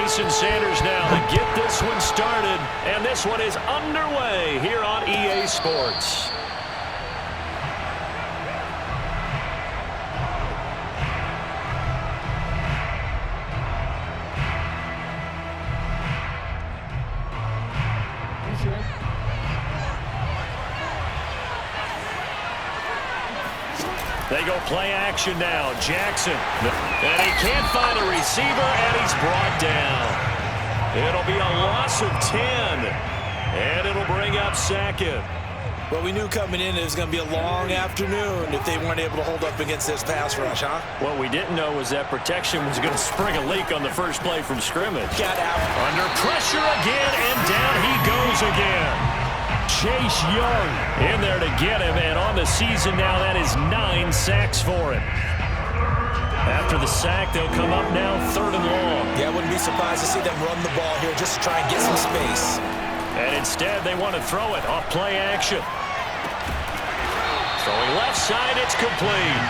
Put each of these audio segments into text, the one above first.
Jason Sanders now to get this one started. And this one is underway here on EA Sports. They go play action now. Jackson. And he can't find a receiver, and he's brought down. It'll be a loss of 10. And it'll bring up second. Well, we knew coming in it was going to be a long afternoon if they weren't able to hold up against this pass rush, huh? What we didn't know was that protection was going to spring a leak on the first play from scrimmage. Got out. Under pressure again, and down he goes again. Chase Young in there to get him, and on the season now, that is 9 sacks for him. After the sack, they'll come up now 3rd and long. Yeah, I wouldn't be surprised to see them run the ball here just to try and get some space. And instead, they want to throw it off play action. Throwing left side, it's complete.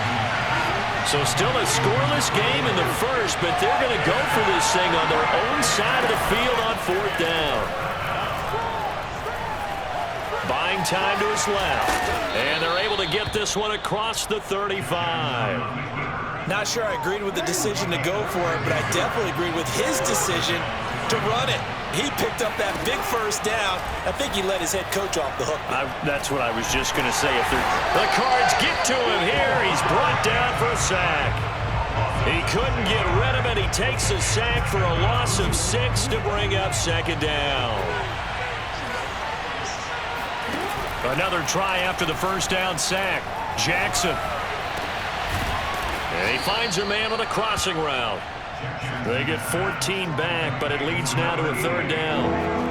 So still a scoreless game in the first, but they're going to go for this thing on their own side of the field on 4th down. Buying time to his left. And they're able to get this one across the 35. Not sure I agreed with the decision to go for it, but I definitely agreed with his decision to run it. He picked up that big first down. I think he let his head coach off the hook. That's what I was just going to say. If the Cards get to him here, he's brought down for a sack. He couldn't get rid of it. He takes a sack for a loss of 6 to bring up 2nd down. Another try after the first down sack. Jackson. And he finds a man on a crossing route. They get 14 back, but it leads now to a 3rd down.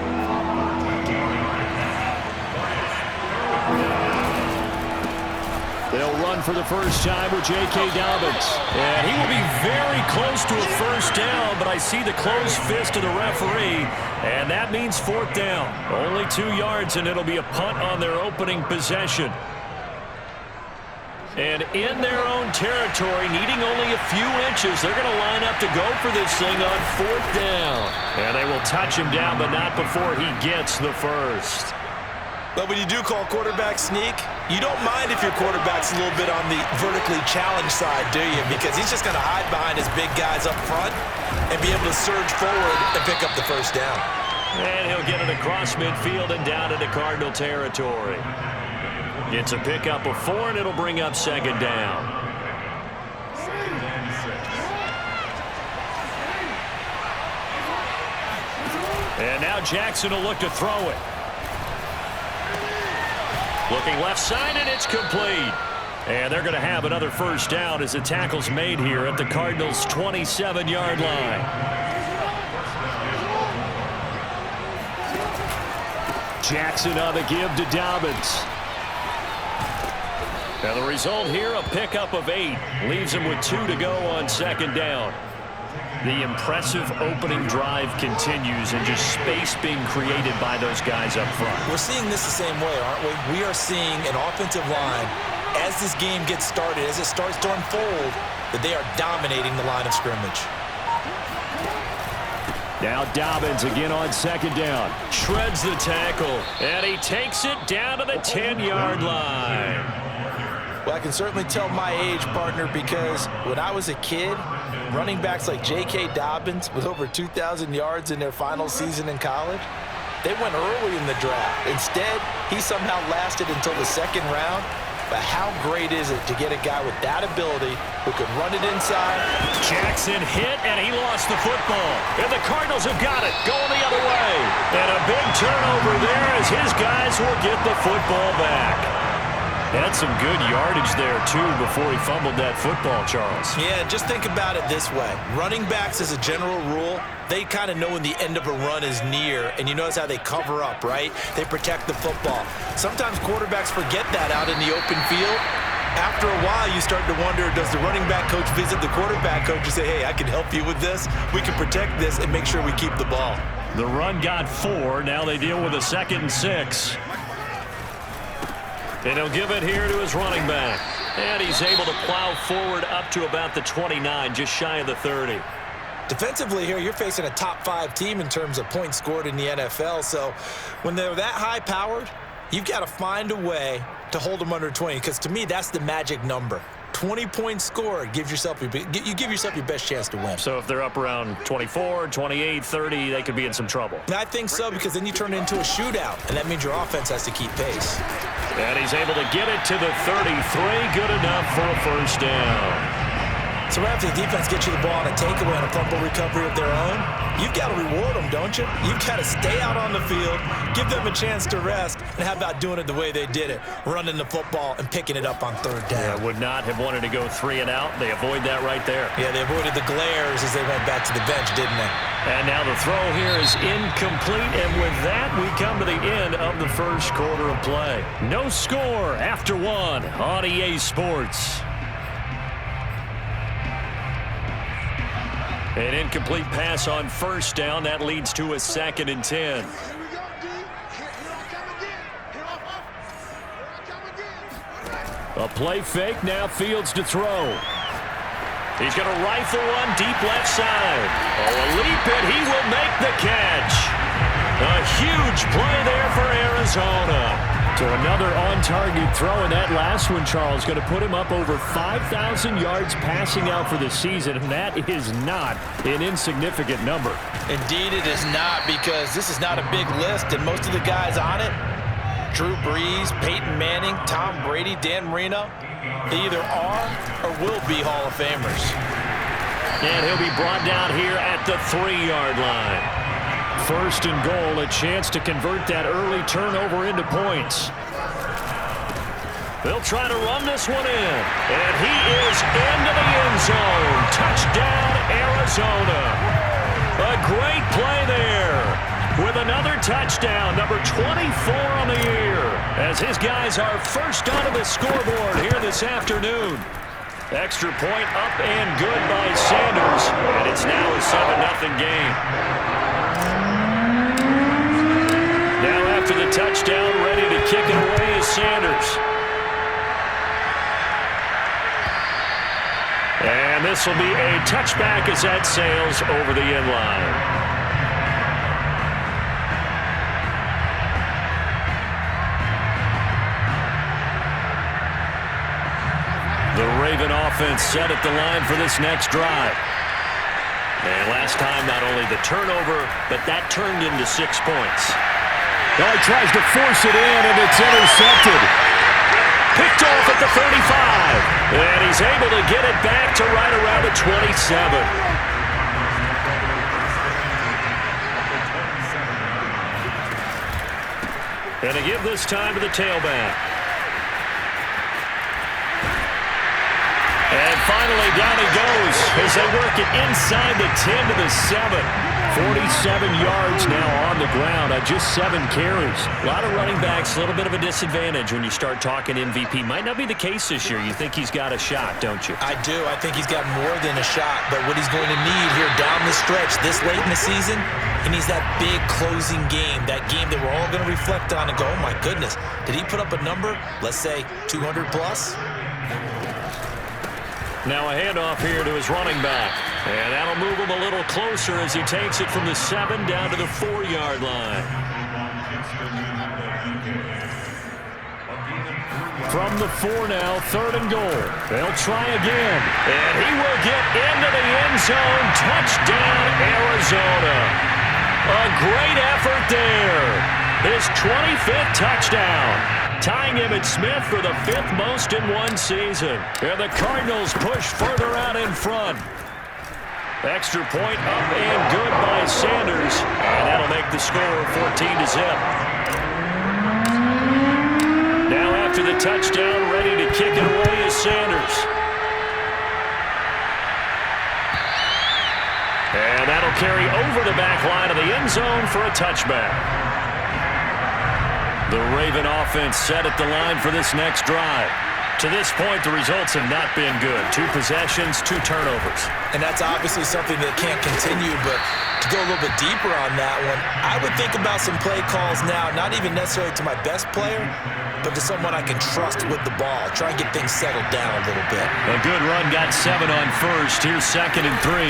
They'll run for the first time with J.K. Dobbins. And he will be very close to a first down, but I see the closed fist of the referee, and that means 4th down. Only 2 yards, and it'll be a punt on their opening possession. And in their own territory, needing only a few inches, they're going to line up to go for this thing on 4th down. And they will touch him down, but not before he gets the first. But when you do call quarterback sneak, you don't mind if your quarterback's a little bit on the vertically challenged side, do you? Because he's just going to hide behind his big guys up front and be able to surge forward and pick up the first down. And he'll get it across midfield and down into Cardinal territory. It's a pickup of 4, and it'll bring up 2nd down. And now Jackson will look to throw it. Looking left side, and it's complete. And they're going to have another first down as the tackle's made here at the Cardinals' 27-yard line. Jackson on the give to Dobbins. And the result here, a pickup of 8. Leaves him with 2 to go on 2nd down. The impressive opening drive continues, and just space being created by those guys up front. We're seeing this the same way, aren't we? We are seeing an offensive line, as this game gets started, as it starts to unfold, that they are dominating the line of scrimmage. Now Dobbins again on 2nd down. Shreds the tackle, and he takes it down to the 10-yard line. Well, I can certainly tell my age, partner, because when I was a kid, running backs like J.K. Dobbins with over 2,000 yards in their final season in college, they went early in the draft. Instead, he somehow lasted until the 2nd round. But how great is it to get a guy with that ability who can run it inside? Jackson hit, and he lost the football. And the Cardinals have got it, going the other way. And a big turnover there as his guys will get the football back. Had some good yardage there, too, before he fumbled that football, Charles. Yeah, just think about it this way. Running backs, as a general rule, they kind of know when the end of a run is near, and you notice how they cover up, right? They protect the football. Sometimes quarterbacks forget that out in the open field. After a while, you start to wonder, does the running back coach visit the quarterback coach and say, hey, I can help you with this. We can protect this and make sure we keep the ball. The run got 4. Now they deal with a 2nd and 6. And he'll give it here to his running back. And he's able to plow forward up to about the 29, just shy of the 30. Defensively here, you're facing a top 5 team in terms of points scored in the NFL. So when they're that high-powered, you've got to find a way to hold them under 20, because to me, that's the magic number. 20 points scored, you give yourself your best chance to win. So if they're up around 24, 28, 30, they could be in some trouble. I think so, because then you turn it into a shootout, and that means your offense has to keep pace. And he's able to get it to the 33. Good enough for a first down. So after the defense gets you the ball on a takeaway and a fumble recovery of their own, you've got to reward them, don't you? You've got to stay out on the field, give them a chance to rest, and how about doing it the way they did it, running the football and picking it up on third down. Yeah, would not have wanted to go 3 and out. They avoid that right there. Yeah, they avoided the glares as they went back to the bench, didn't they? And now the throw here is incomplete, and with that, we come to the end of the first quarter of play. No score after 1 on EA Sports. An incomplete pass on first down. That leads to a 2nd and 10. A play fake. Now Fields to throw. He's going to rifle one deep left side. Oh, a leap, and he will make the catch. A huge play there for Arizona. So another on-target throw, and that last one, Charles, going to put him up over 5,000 yards passing out for the season, and that is not an insignificant number. Indeed it is not, because this is not a big list, and most of the guys on it, Drew Brees, Peyton Manning, Tom Brady, Dan Marino, they either are or will be Hall of Famers. And he'll be brought down here at the 3-yard line. First and goal, a chance to convert that early turnover into points. They'll try to run this one in. And he is into the end zone. Touchdown, Arizona. A great play there. With another touchdown, number 24 on the year. As his guys are first onto the scoreboard here this afternoon. Extra point up and good by Sanders. And it's now a 7-0 game. Now after the touchdown, ready to kick it away is Sanders. And this will be a touchback as that sails over the end line. The Raven offense set at the line for this next drive. And last time, not only the turnover, but that turned into 6 points. Now he tries to force it in, and it's intercepted. Picked off at the 35. And he's able to get it back to right around the 27. And to give this time to the tailback. And finally, down he goes as they work it inside the 10 to the 7. 47 yards now on the ground on just 7 carries. A lot of running backs, a little bit of a disadvantage when you start talking MVP. Might not be the case this year. You think he's got a shot, don't you? I do. I think he's got more than a shot. But what he's going to need here down the stretch this late in the season, he needs that big closing game, that game that we're all going to reflect on and go, oh, my goodness, did he put up a number, let's say, 200 plus? Now a handoff here to his running back. And that'll move him a little closer as he takes it from the 7 down to the 4-yard line. From the 4 now, 3rd and goal. They'll try again. And he will get into the end zone. Touchdown, Arizona. A great effort there. His 25th touchdown. Tying Emmitt Smith for the 5th most in one season. And the Cardinals push further out in front. Extra point up and good by Sanders. And that'll make the score 14-0. Now after the touchdown, ready to kick it away is Sanders. And that'll carry over the back line of the end zone for a touchback. The Raven offense set at the line for this next drive. To this point, the results have not been good. 2 possessions, 2 turnovers. And that's obviously something that can't continue, but to go a little bit deeper on that one, I would think about some play calls now, not even necessarily to my best player, but to someone I can trust with the ball. Try and get things settled down a little bit. A good run got 7 on first. Here's 2nd and 3.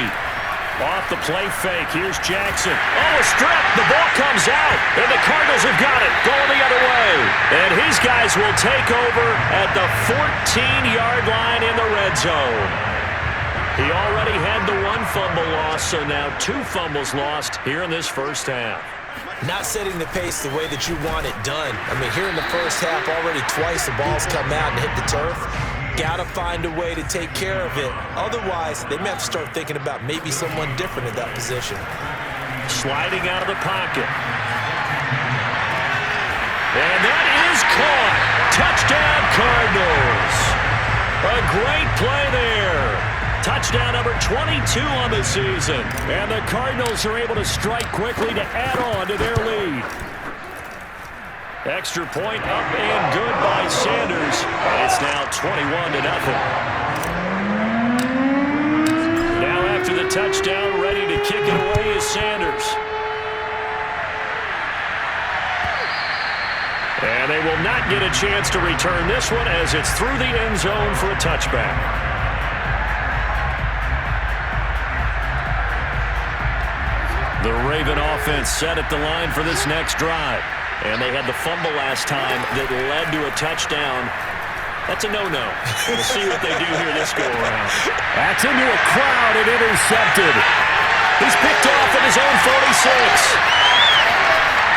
Off the play fake. Here's Jackson. Oh, a strip. The ball comes out. And the Cardinals have got it. Going the other way. And his guys will take over at the 14-yard line in the red zone. He already had the one fumble loss, so now 2 fumbles lost here in this first half. Not setting the pace the way that you want it done. I mean, here in the first half, already twice the ball's come out and hit the turf. Got to find a way to take care of it. Otherwise, they may have to start thinking about maybe someone different at that position. Sliding out of the pocket. And that is caught. Touchdown, Cardinals. A great play there. Touchdown number 22 on the season. And the Cardinals are able to strike quickly to add on to their lead. Extra point up and good by Sanders. And it's now 21-0. Now after the touchdown, ready to kick it away is Sanders. And they will not get a chance to return this one as it's through the end zone for a touchback. The Raven offense set at the line for this next drive. And they had the fumble last time that led to a touchdown. That's a no-no. We'll see what they do here this go-around. That's into a crowd and intercepted. He's picked off at his own 46.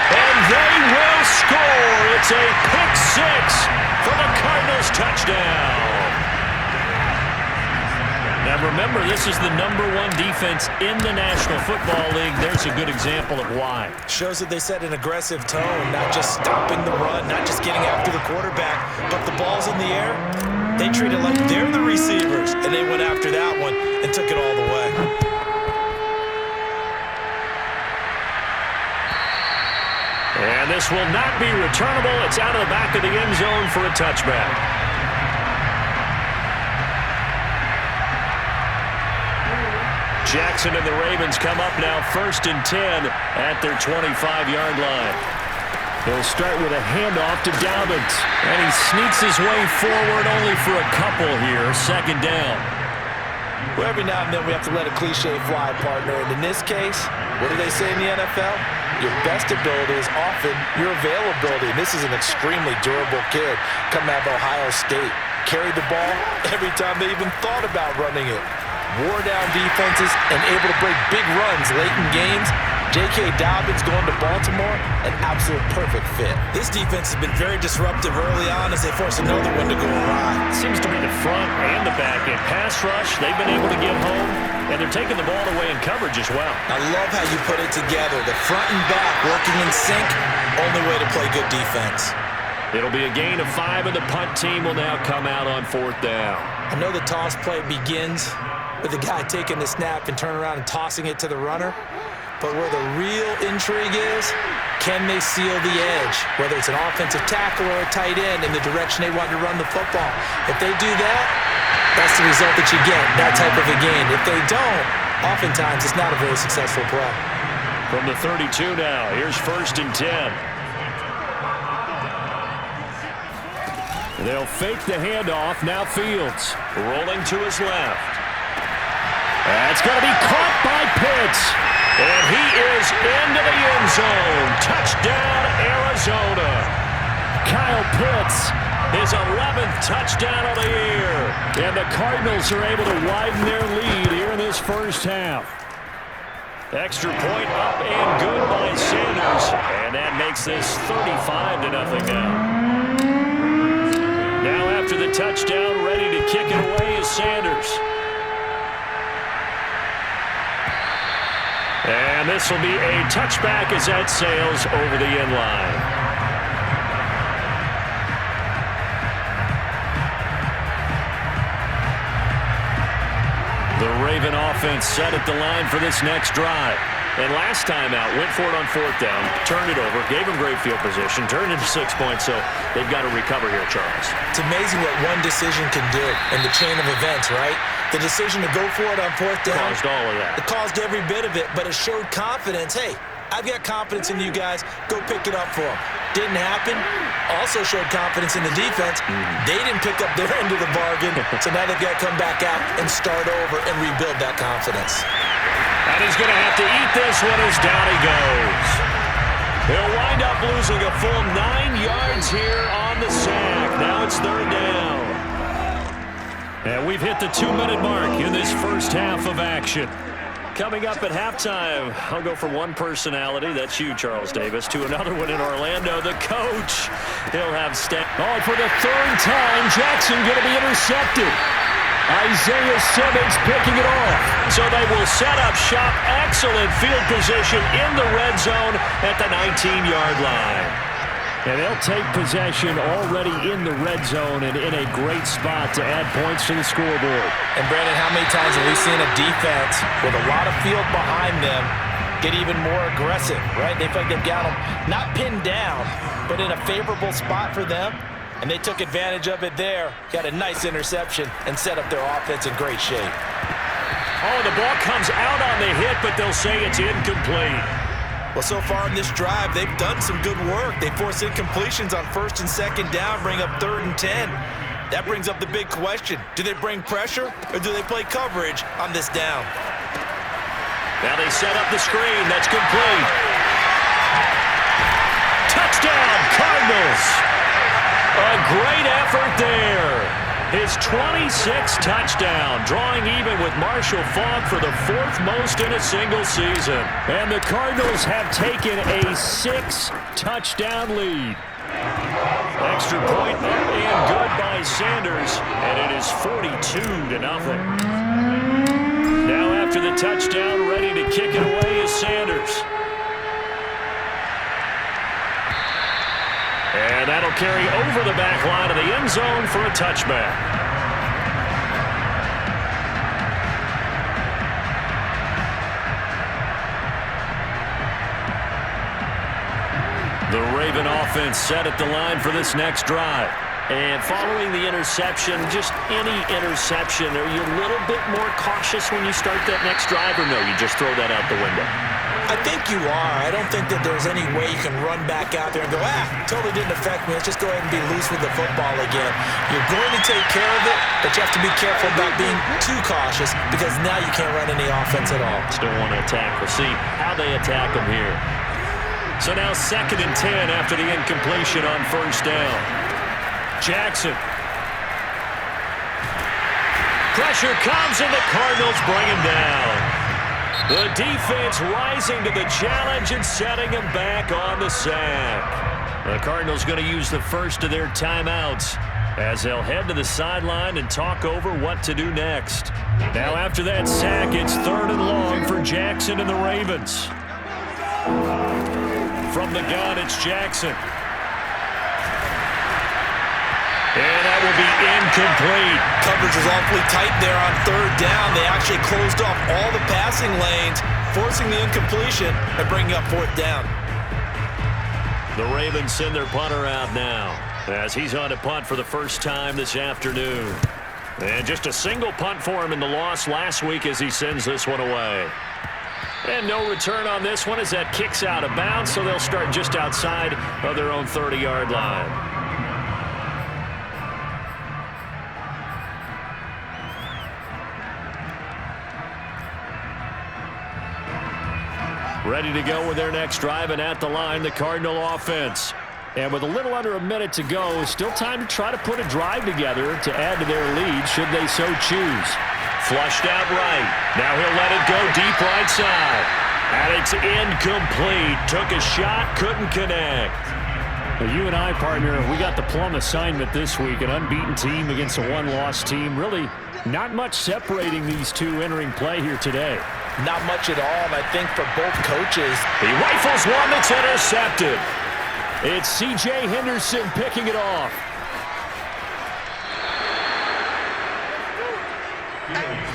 And they will score. It's a pick 6 for the Cardinals touchdown. Now remember, this is the #1 defense in the National Football League. There's a good example of why. Shows that they set an aggressive tone, not just stopping the run, not just getting after the quarterback, but the ball's in the air. They treat it like they're the receivers, and they went after that one and took it all the way. And this will not be returnable. It's out of the back of the end zone for a touchback. Jackson and the Ravens come up now 1st and 10 at their 25-yard line. He'll start with a handoff to Dobbins. And he sneaks his way forward only for a couple here. 2nd down. Well, every now and then we have to let a cliche fly, partner. And in this case, what do they say in the NFL? Your best ability is often your availability. And this is an extremely durable kid coming out of Ohio State. Carried the ball every time they even thought about running it. Wore down defenses and able to break big runs late in games. J.K. Dobbins going to Baltimore, an absolute perfect fit. This defense has been very disruptive early on as they force another one to go awry. Seems to be the front and the back end. Pass rush, they've been able to get home, and they're taking the ball away in coverage as well. I love how you put it together. The front and back working in sync, only way to play good defense. It'll be a gain of 5, and the punt team will now come out on 4th down. I know the toss play begins with the guy taking the snap and turning around and tossing it to the runner. But where the real intrigue is, can they seal the edge? Whether it's an offensive tackle or a tight end in the direction they want to run the football. If they do that, that's the result that you get, that type of a game. If they don't, oftentimes it's not a very successful play. From the 32 now, here's 1st and 10. They'll fake the handoff. Now Fields rolling to his left. That's going to be caught by Pitts. And he is into the end zone. Touchdown, Arizona. Kyle Pitts, his 11th touchdown of the year. And the Cardinals are able to widen their lead here in this first half. Extra point up and good by Sanders. And that makes this 35-0 now. Now after the touchdown, ready to kick it away is Sanders. And this will be a touchback as that sails over the end line. The Raven offense set at the line for this next drive. And last time out, went for it on 4th down, turned it over, gave him great field position, turned into 6 points, so they've got to recover here, Charles. It's amazing what one decision can do in the chain of events, right? The decision to go for it on 4th down. Caused all of that. It caused every bit of it, but it showed confidence. Hey, I've got confidence in you guys. Go pick it up for them. Didn't happen. Also showed confidence in the defense. They didn't pick up their end of the bargain, so now they've got to come back out and start over and rebuild that confidence. And he's going to have to eat this one as down he goes. He'll wind up losing a full 9 yards here on the sack. Now it's third down. And we've hit the 2-minute mark in this first half of action. Coming up at halftime, I'll go from one personality, that's you, Charles Davis, to another one in Orlando, the coach. He'll have for the third time, Jackson going to be intercepted. Isaiah Simmons picking it off. So they will set up shop. Excellent field position in the red zone at the 19-yard line. And they'll take possession already in the red zone and in a great spot to add points to the scoreboard. And, Brandon, how many times have we seen a defense with a lot of field behind them get even more aggressive, right? They feel like they've got them not pinned down, but in a favorable spot for them. And they took advantage of it there. Got a nice interception and set up their offense in great shape. Oh, the ball comes out on the hit, but they'll say it's incomplete. Well, so far in this drive, they've done some good work. They force incompletions on first and second down, bring up 3rd and 10. That brings up the big question. Do they bring pressure or do they play coverage on this down? Now they set up the screen. That's complete. Touchdown, Cardinals. A great effort there. His 26th touchdown, drawing even with Marshall Faulk for the 4th most in a single season. And the Cardinals have taken a 6-touchdown lead. Extra point up and good by Sanders, and it is 42-0. Now after the touchdown, ready to kick it away is Sanders. And that'll carry over the back line of the end zone for a touchback. The Raven offense set at the line for this next drive. And following the interception, just any interception, are you a little bit more cautious when you start that next drive, or no, you just throw that out the window? I think you are. I don't think that there's any way you can run back out there and go, totally didn't affect me. Let's just go ahead and be loose with the football again. You're going to take care of it, but you have to be careful about being too cautious because now you can't run any offense at all. Still want to attack. We'll see how they attack them here. So now 2nd and 10 after the incompletion on first down. Jackson. Pressure comes and the Cardinals bring him down. The defense rising to the challenge and setting him back on the sack. The Cardinals going to use the first of their timeouts as they'll head to the sideline and talk over what to do next. Now after that sack, it's 3rd and long for Jackson and the Ravens. From the gun, it's Jackson. And that will be incomplete. Coverage was awfully tight there on 3rd down. They actually closed off all the passing lanes, forcing the incompletion and bringing up 4th down. The Ravens send their punter out now as he's on to punt for the first time this afternoon. And just a single punt for him in the loss last week as he sends this one away. And no return on this one as that kicks out of bounds, so they'll start just outside of their own 30-yard line. Ready to go with their next drive, and at the line, the Cardinal offense. And with a little under a minute to go, still time to try to put a drive together to add to their lead should they so choose. Flushed out right. Now he'll let it go deep right side. And it's incomplete. Took a shot, couldn't connect. Well, you and I, partner, we got the plum assignment this week. An unbeaten team against a one-loss team. Really not much separating these two entering play here today. Not much at all, and I think for both coaches. He rifles one that's intercepted. It's C.J. Henderson picking it off.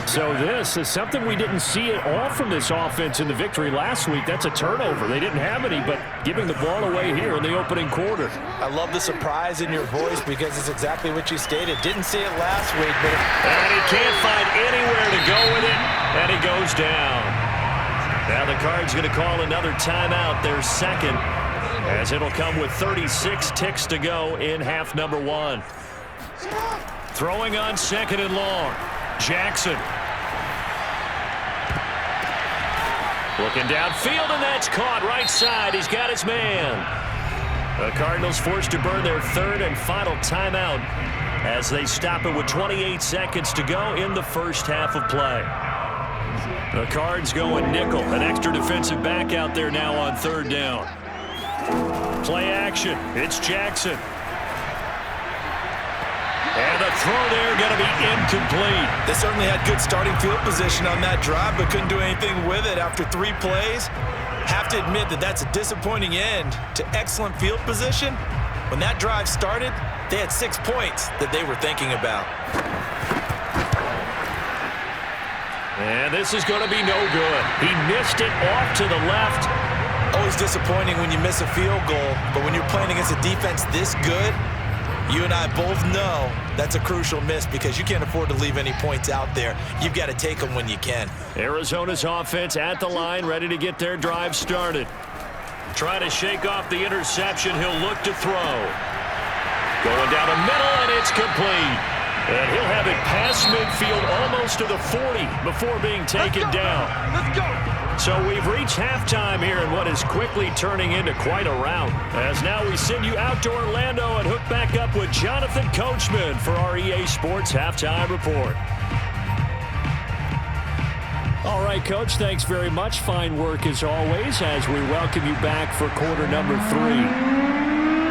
So this is something we didn't see at all from this offense in the victory last week. That's a turnover. They didn't have any, but giving the ball away here in the opening quarter. I love the surprise in your voice because it's exactly what you stated. Didn't see it last week, but... And he can't find anywhere to go with it, and he goes down. Now the Cards going to call another timeout, their second, as it'll come with 36 ticks to go in half number one. Throwing on 2nd and long. Jackson. Looking downfield, and that's caught right side. He's got his man. The Cardinals forced to burn their third and final timeout as they stop it with 28 seconds to go in the first half of play. The Cards going nickel, an extra defensive back out there now on third down. Play action. It's Jackson. And the throw there going to be incomplete. They certainly had good starting field position on that drive, but couldn't do anything with it after 3 plays. Have to admit that that's a disappointing end to excellent field position. When that drive started, they had 6 points that they were thinking about. And this is going to be no good. He missed it off to the left. Always disappointing when you miss a field goal, but when you're playing against a defense this good, you and I both know that's a crucial miss because you can't afford to leave any points out there. You've got to take them when you can. Arizona's offense at the line, ready to get their drive started. Trying to shake off the interception. He'll look to throw. Going down the middle, and it's complete. And he'll have it past midfield almost to the 40 before being taken down. Let's go. So we've reached halftime here in what is quickly turning into quite a rout. As now we send you out to Orlando and hook back up with Jonathan Coachman for our EA Sports Halftime Report. All right, Coach, thanks very much. Fine work as always as we welcome you back for quarter number 3.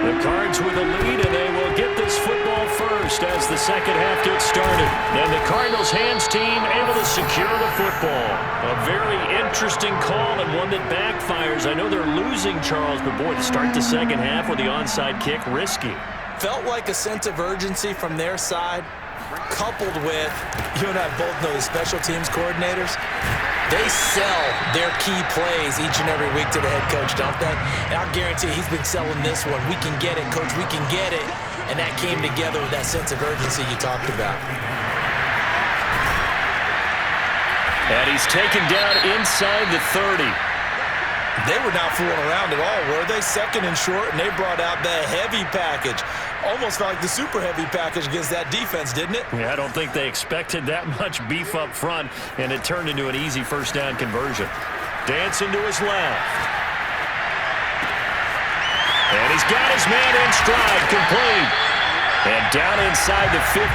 The Cards with a lead, and they will get this football first as the second half gets started. And the Cardinals hands team able to secure the football. A very interesting call and one that backfires. I know they're losing, Charles, but boy, to start the second half with the onside kick, risky. Felt like a sense of urgency from their side, coupled with, you and I both know the special teams coordinators. They sell their key plays each and every week to the head coach, don't they? And I'll guarantee he's been selling this one. We can get it, Coach. We can get it. And that came together with that sense of urgency you talked about. And he's taken down inside the 30. They were not fooling around at all, were they? Second and short, and they brought out the heavy package. Almost felt like the super heavy package against that defense, didn't it? Yeah, I don't think they expected that much beef up front, and it turned into an easy first down conversion. Dancing to his left. And he's got his man in stride, complete. And down inside the 15,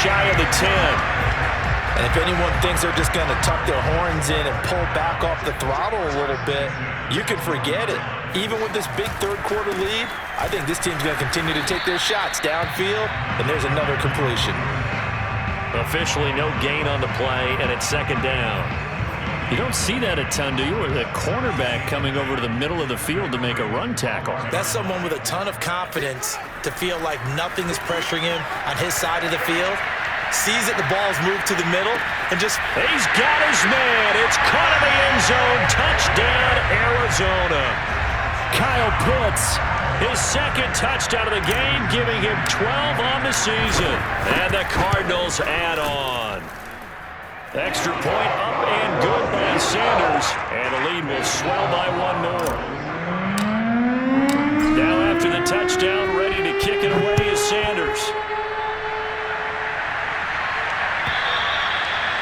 shy of the 10. And if anyone thinks they're just going to tuck their horns in and pull back off the throttle a little bit, you can forget it. Even with this big third quarter lead, I think this team's going to continue to take their shots downfield, and there's another completion. Officially no gain on the play, and it's second down. You don't see that a ton, do you? With a cornerback coming over to the middle of the field to make a run tackle. That's someone with a ton of confidence to feel like nothing is pressuring him on his side of the field. Sees that the ball's moved to the middle and just... He's got his man. It's caught in the end zone. Touchdown, Arizona. Kyle Pitts, his second touchdown of the game, giving him 12 on the season. And the Cardinals add on. Extra point up and good by Sanders. And the lead will swell by one more. Now after the touchdown, ready to kick it away is Sanders.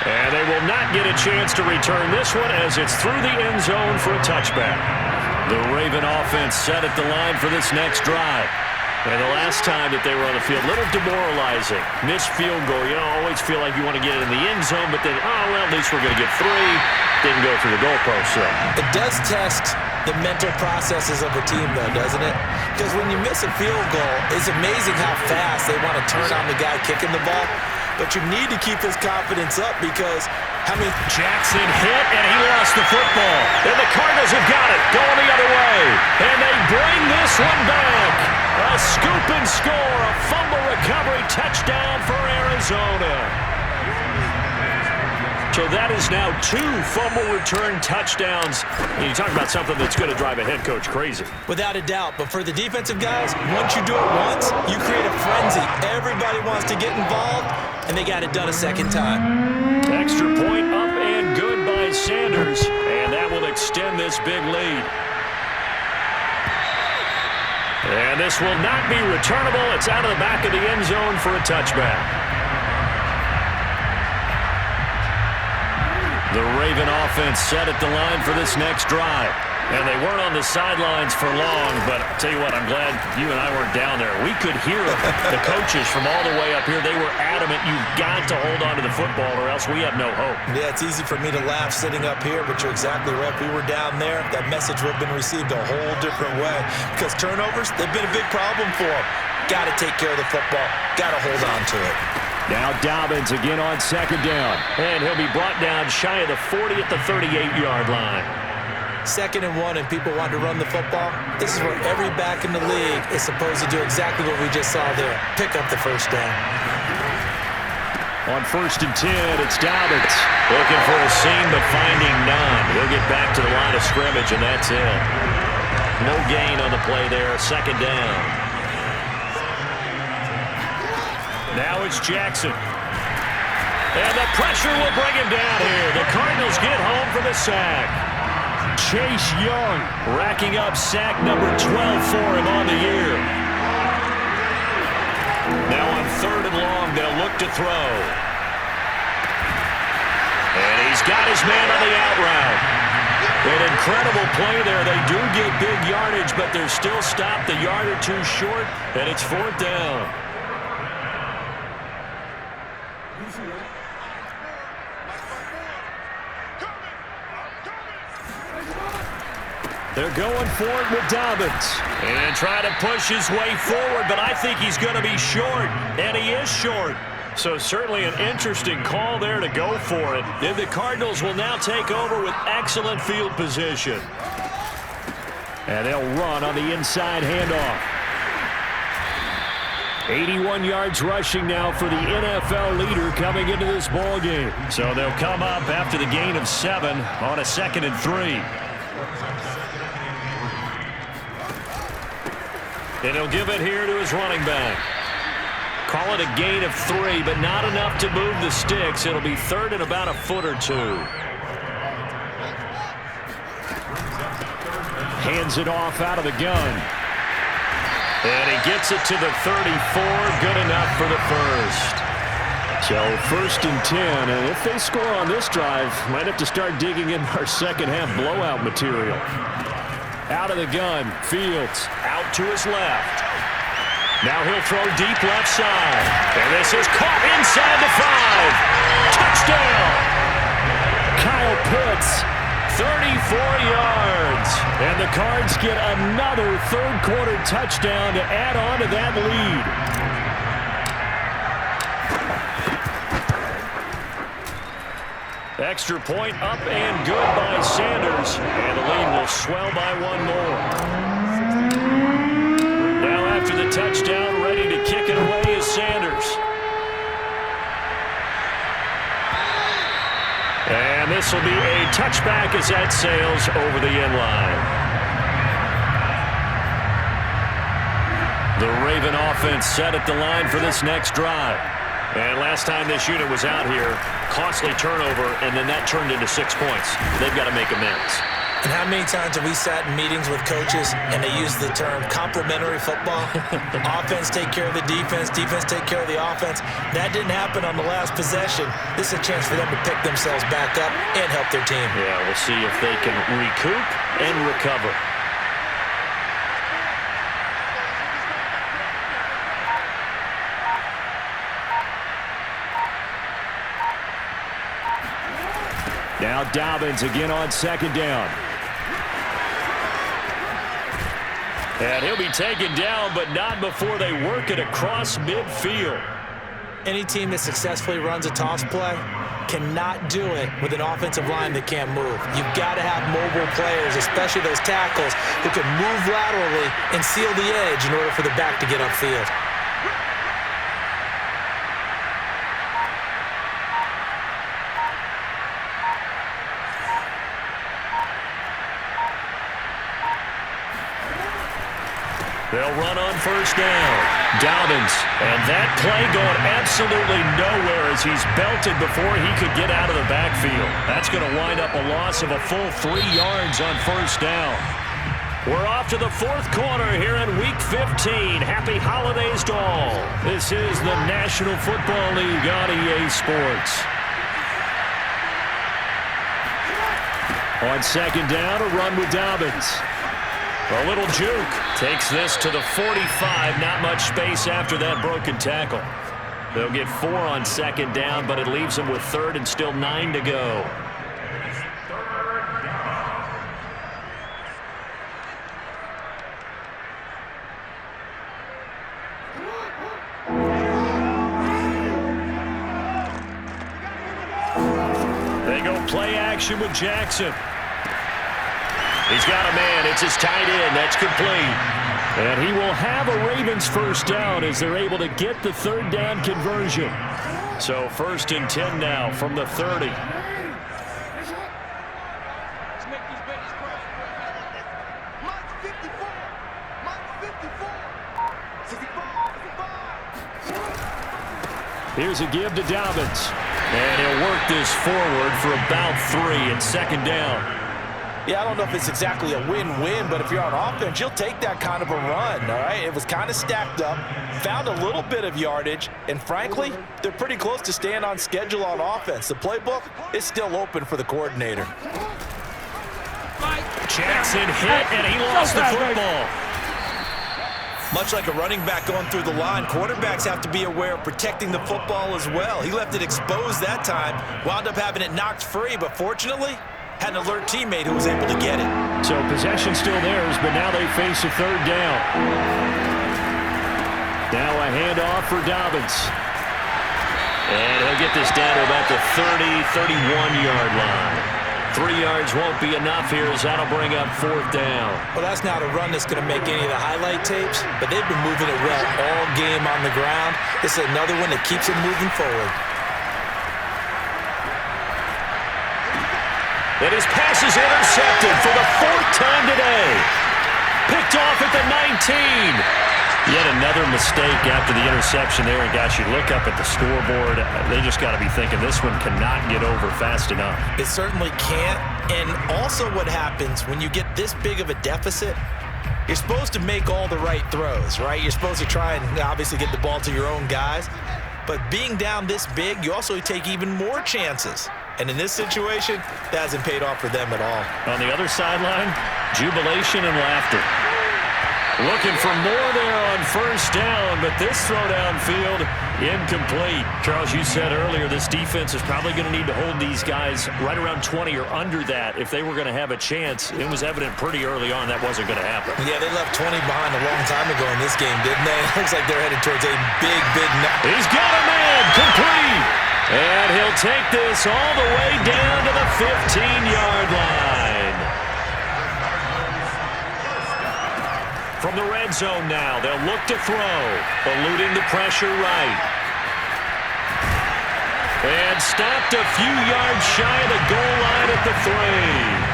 And they will not get a chance to return this one as it's through the end zone for a touchback. The Raven offense set at the line for this next drive. And the last time that they were on the field, a little demoralizing. Missed field goal. You know, always feel like you want to get it in the end zone, but then, oh, well, at least we're going to get 3. Didn't go through the goalpost, so. It does test the mental processes of a team, though, doesn't it? Because when you miss a field goal, it's amazing how fast they want to turn on the guy kicking the ball. But you need to keep his confidence up because how many... Jackson hit, and he lost the football. And the Cardinals have got it, going the other way. And they bring this one back. A scoop and score, a fumble recovery touchdown for Arizona. So that is now 2 fumble return touchdowns. And you talk about something that's going to drive a head coach crazy. Without a doubt. But for the defensive guys, once you do it once, you create a frenzy. Everybody wants to get involved, and they got it done a second time. Extra point up and good by Sanders. And that will extend this big lead. And this will not be returnable. It's out of the back of the end zone for a touchback. The Raven offense set at the line for this next drive. And they weren't on the sidelines for long, but I'll tell you what, I'm glad you and I weren't down there. We could hear the coaches from all the way up here. They were adamant, you've got to hold on to the football or else we have no hope. Yeah, it's easy for me to laugh sitting up here, but you're exactly right. If we were down there, that message would have been received a whole different way. Because turnovers, they've been a big problem for them. Got to take care of the football. Got to hold on to it. Now Dobbins again on second down. And he'll be brought down shy of the 40 at the 38-yard line. 2nd and 1, and people want to run the football. This is where every back in the league is supposed to do exactly what we just saw there. Pick up the first down. On 1st and 10, it's Dobbins. Looking for a seam, but finding none. He'll get back to the line of scrimmage, and that's it. No gain on the play there. 2nd down. Now it's Jackson. And the pressure will bring him down here. The Cardinals get home for the sack. Chase Young racking up sack number 12 for him on the year. Now on 3rd and long, they'll look to throw. And he's got his man on the out route. An incredible play there. They do get big yardage, but they're still stopped a yard or two short, and it's 4th down. They're going for it with Dobbins. And trying to push his way forward, but I think he's going to be short. And he is short. So certainly an interesting call there to go for it. And the Cardinals will now take over with excellent field position. And they'll run on the inside handoff. 81 yards rushing now for the NFL leader coming into this ball game. So they'll come up after the gain of 7 on a 2nd and 3. And he'll give it here to his running back. Call it a gain of 3, but not enough to move the sticks. It'll be 3rd and about a foot or 2. Hands it off out of the gun. And he gets it to the 34. Good enough for the first. So 1st and 10. And if they score on this drive, might have to start digging in our second half blowout material. Out of the gun, Fields out to his left. Now he'll throw deep left side. And this is caught inside the 5. Touchdown! Kyle Pitts, 34 yards. And the Cards get another 3rd quarter touchdown to add on to that lead. Extra point up and good by Sanders. And the lead will swell by 1 more. Now after the touchdown, ready to kick it away is Sanders. And this will be a touchback as that sails over the end line. The Raven offense set at the line for this next drive. And last time this unit was out here, costly turnover, and then that turned into 6 points. They've got to make amends. And how many times have we sat in meetings with coaches and they use the term complementary football? Offense take care of the defense, defense take care of the offense. That didn't happen on the last possession. This is a chance for them to pick themselves back up and help their team. Yeah, we'll see if they can recoup and recover. Now Dobbins again on 2nd down. And he'll be taken down, but not before they work it across midfield. Any team that successfully runs a toss play cannot do it with an offensive line that can't move. You've got to have mobile players, especially those tackles, who can move laterally and seal the edge in order for the back to get upfield. They'll run on 1st down. Dobbins. And that play going absolutely nowhere as he's belted before he could get out of the backfield. That's going to wind up a loss of a full 3 yards on 1st down. We're off to the 4th quarter here in Week 15. Happy holidays to all. This is the National Football League on EA Sports. On second down, a run with Dobbins. A little juke. Takes this to the 45. Not much space after that broken tackle. They'll get 4 on second down, but it leaves them with third and still 9 to go. They go play action with Jackson. He's got a man. It's his tight end. That's complete. And he will have a Ravens first down as they're able to get the third down conversion. So 1st and 10 now from the 30. Here's a give to Dobbins. And he'll work this forward for about 3 at second down. Yeah, I don't know if it's exactly a win-win, but if you're on offense, you'll take that kind of a run, all right? It was kind of stacked up, found a little bit of yardage, and frankly, they're pretty close to staying on schedule on offense. The playbook is still open for the coordinator. Jackson hit, and he lost the football. Much like a running back going through the line, quarterbacks have to be aware of protecting the football as well. He left it exposed that time, wound up having it knocked free, but fortunately, had an alert teammate who was able to get it. So possession still theirs, but now they face a third down. Now a handoff for Dobbins. And he'll get this down to about the 31-yard line. 3 yards won't be enough here as that'll bring up 4th down. Well, that's not a run that's going to make any of the highlight tapes, but they've been moving it well all game on the ground. This is another one that keeps them moving forward. And his pass is intercepted for the 4th time today. Picked off at the 19. Yet another mistake after the interception there. And gosh, you look up at the scoreboard, they just got to be thinking this one cannot get over fast enough. It certainly can't. And also what happens when you get this big of a deficit, you're supposed to make all the right throws, right? You're supposed to try and obviously get the ball to your own guys. But being down this big, you also take even more chances. And in this situation, that hasn't paid off for them at all. On the other sideline, jubilation and laughter. Looking for more there on 1st down, but this throw downfield, incomplete. Charles, you said earlier this defense is probably going to need to hold these guys right around 20 or under that if they were going to have a chance. It was evident pretty early on that wasn't going to happen. Yeah, they left 20 behind a long time ago in this game, didn't they? It looks like they're headed towards a big He's got a man, complete. And he'll take this all the way down to the 15-yard line. From the red zone now, they'll look to throw, eluding the pressure right. And stopped a few yards shy of the goal line at the 3.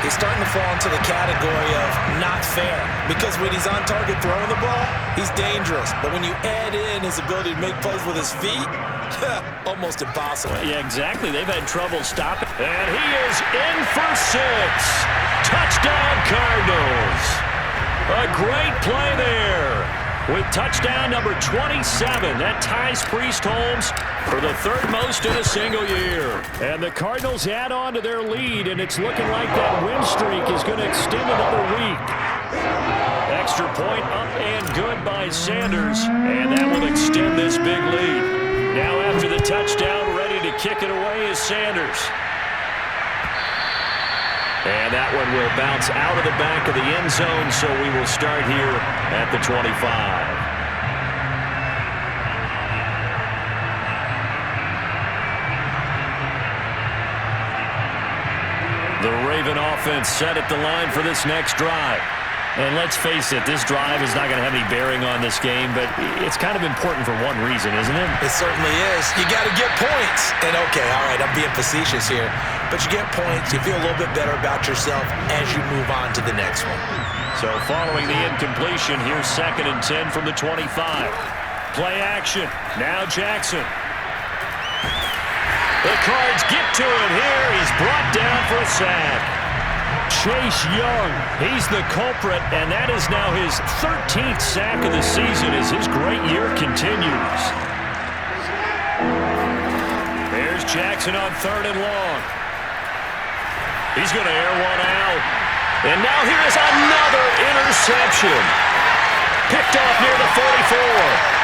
He's starting to fall into the category of not fair, because when he's on target throwing the ball, he's dangerous. But when you add in his ability to make plays with his feet, almost impossible. Yeah, exactly. They've had trouble stopping. And he is in for 6. Touchdown, Cardinals. A great play there with touchdown number 27. That ties Priest Holmes for the 3rd most in a single year. And the Cardinals add on to their lead, and it's looking like that win streak is going to extend another week. Extra point up and good by Sanders, and that will extend this big lead. Now after the touchdown, ready to kick it away is Sanders. And that one will bounce out of the back of the end zone, so we will start here at the 25. The Raven offense set at the line for this next drive. And let's face it, this drive is not going to have any bearing on this game, but it's kind of important for one reason, isn't it? It certainly is. You got to get points. And okay, all right, I'm being facetious here, but you get points, you feel a little bit better about yourself as you move on to the next one. So following the incompletion, here's 2nd and 10 from the 25. Play action. Now Jackson. The Cards get to him here. He's brought down for a sack. Chase Young, he's the culprit, and that is now his 13th sack of the season as his great year continues. There's Jackson on 3rd and long. He's going to air one out. And now here is another interception. Picked off near the 44.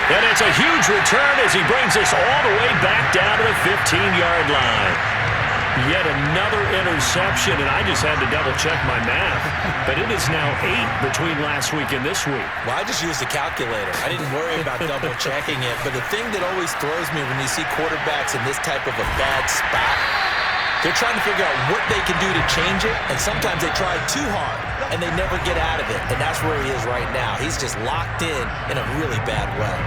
And it's a huge return as he brings us all the way back down to the 15-yard line. Yet another interception, and I just had to double-check my math. But it is now 8 between last week and this week. Well, I just used the calculator. I didn't worry about double-checking it. But the thing that always throws me when you see quarterbacks in this type of a bad spot, they're trying to figure out what they can do to change it, and sometimes they try too hard, and they never get out of it. And that's where he is right now. He's just locked in a really bad way.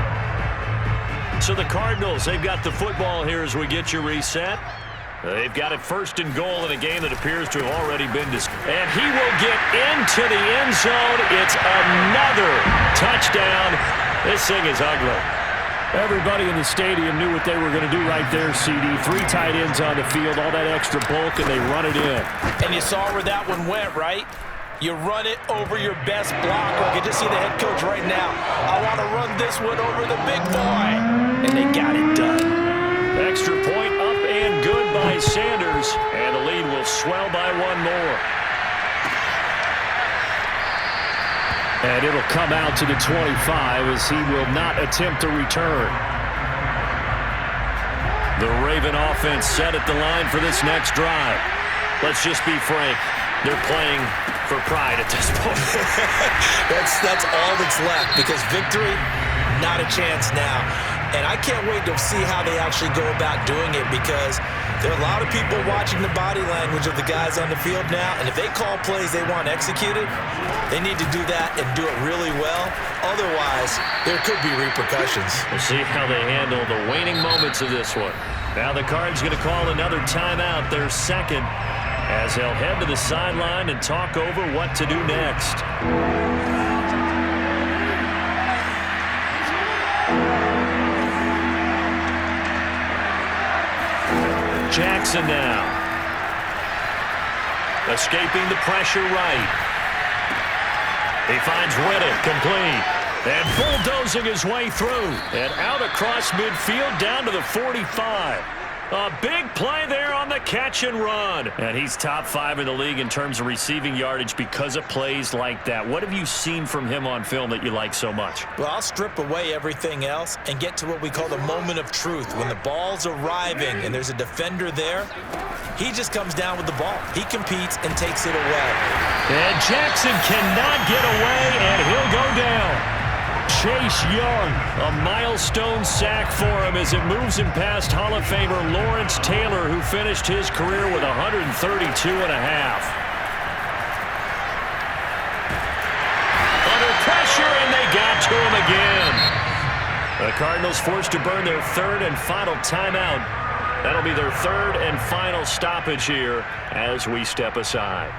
So the Cardinals, they've got the football here as we get you reset. They've got it first and goal in a game that appears to have already been discussed. And he will get into the end zone. It's another touchdown. This thing is ugly. Everybody in the stadium knew what they were going to do right there, CD. 3 tight ends on the field, all that extra bulk, and they run it in. And you saw where that one went, right? You run it over your best blocker. I can just see the head coach right now. I want to run this one over the big boy. And they got it done. Extra point up and good by Sanders. And the lead will swell by 1 more. And it'll come out to the 25 as he will not attempt a return. The Raven offense set at the line for this next drive. Let's just be frank. They're playing for pride at this point. That's all that's left, because victory, not a chance now. And I can't wait to see how they actually go about doing it, because there are a lot of people watching the body language of the guys on the field now, and if they call plays they want executed, they need to do that and do it really well. Otherwise, there could be repercussions. We'll see how they handle the waning moments of this one. Now the Cards going to call another timeout, their second, as they'll head to the sideline and talk over what to do next. Jackson now. Escaping the pressure right. He finds Riddick complete. And bulldozing his way through. And out across midfield down to the 45. A big play there on the catch and run. And he's top 5 in the league in terms of receiving yardage because of plays like that. What have you seen from him on film that you like so much? Well, I'll strip away everything else and get to what we call the moment of truth. When the ball's arriving and there's a defender there, he just comes down with the ball. He competes and takes it away. And Jackson cannot get away, and he'll go down. Chase Young, a milestone sack for him as it moves him past Hall of Famer Lawrence Taylor, who finished his career with 132.5. Under pressure, and they got to him again. The Cardinals forced to burn their 3rd and final timeout. That'll be their 3rd and final stoppage here as we step aside.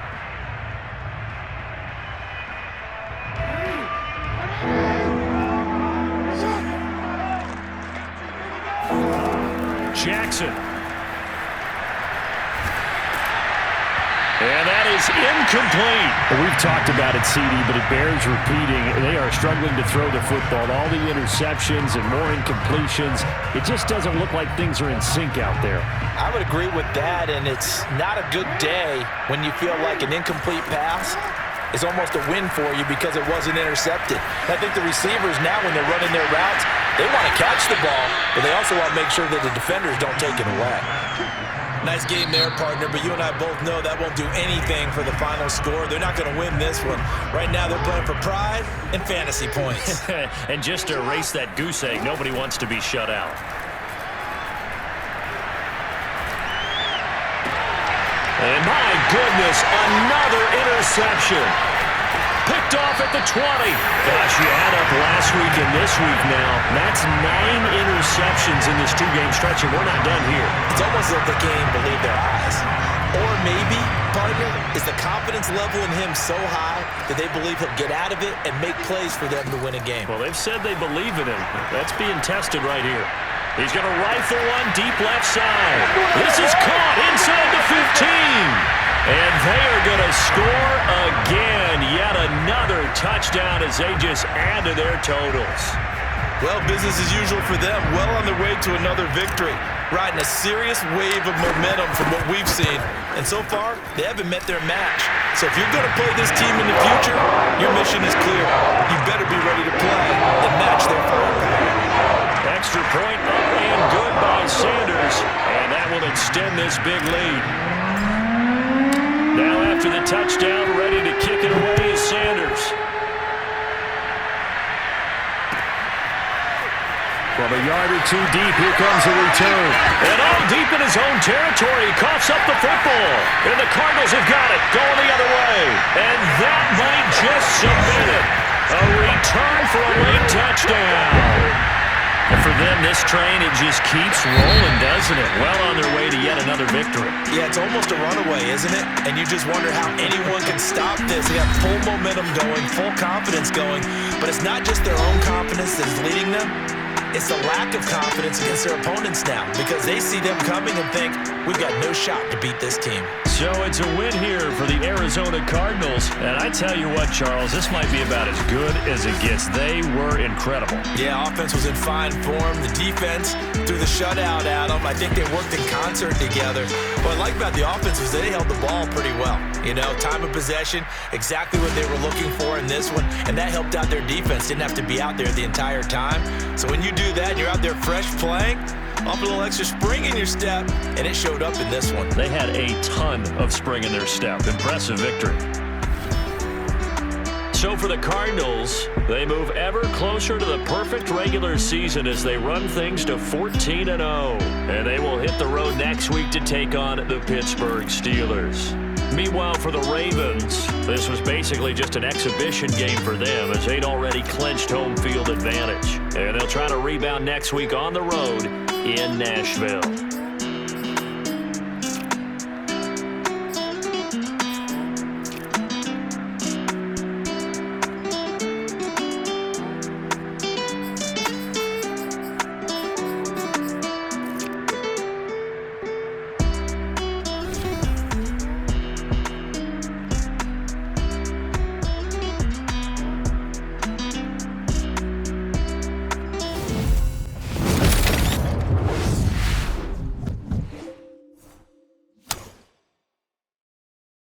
Jackson. And that is incomplete. Well, we've talked about it, CD, but it bears repeating. They are struggling to throw the football. All the interceptions and more incompletions. It just doesn't look like things are in sync out there. I would agree with that, and it's not a good day when you feel like an incomplete pass is almost a win for you because it wasn't intercepted. I think the receivers now, when they're running their routes, they want to catch the ball, but they also want to make sure that the defenders don't take it away. Nice game there, partner, but you and I both know that won't do anything for the final score. They're not going to win this one. Right now they're playing for pride and fantasy points. And just to erase that goose egg, nobody wants to be shut out. And my goodness, another interception. Picked off at the 20. Gosh, you add up last week and this week now. That's 9 interceptions in this 2-game stretch, and we're not done here. It's almost like they can't even believe their eyes. Or maybe, partner, is the confidence level in him so high that they believe he'll get out of it and make plays for them to win a game. Well, they've said they believe in him. That's being tested right here. He's going to rifle one deep left side. This is caught inside the 15. And they are going to score again. Yet another touchdown as they just add to their totals. Well, business as usual for them, well on their way to another victory, riding a serious wave of momentum from what we've seen. And so far, they haven't met their match. So if you're going to play this team in the future, your mission is clear. You better be ready to play and match their firepower. Extra point up and good by Sanders, and that will extend this big lead. Now after the touchdown, ready to kick it away is Sanders. From a yard or two deep, here comes a return. And all deep in his own territory, he coughs up the football. And the Cardinals have got it, going the other way. And that might just submit it. A return for a late touchdown. And for them, this train, it just keeps rolling, doesn't it? Well on their way to yet another victory. Yeah, it's almost a runaway, isn't it? And you just wonder how anyone can stop this. They have full momentum going, full confidence going. But it's not just their own confidence that is leading them. It's the lack of confidence against their opponents now because they see them coming and think, we've got no shot to beat this team. So it's a win here for the Arizona Cardinals. And I tell you what, Charles, this might be about as good as it gets. They were incredible. Yeah, offense was in fine form. The defense threw the shutout at them. I think they worked in concert together. What I like about the offense was they held the ball pretty well. You know, time of possession, exactly what they were looking for in this one. And that helped out their defense. Didn't have to be out there the entire time. So when you do that and you're out there fresh playing, off a little extra spring in your step, and it showed up in this one. They had a ton of spring in their step. Impressive victory. So for the Cardinals, they move ever closer to the perfect regular season as they run things to 14-0. And they will hit the road next week to take on the Pittsburgh Steelers. Meanwhile, for the Ravens, this was basically just an exhibition game for them as they'd already clinched home field advantage. And they'll try to rebound next week on the road in Nashville.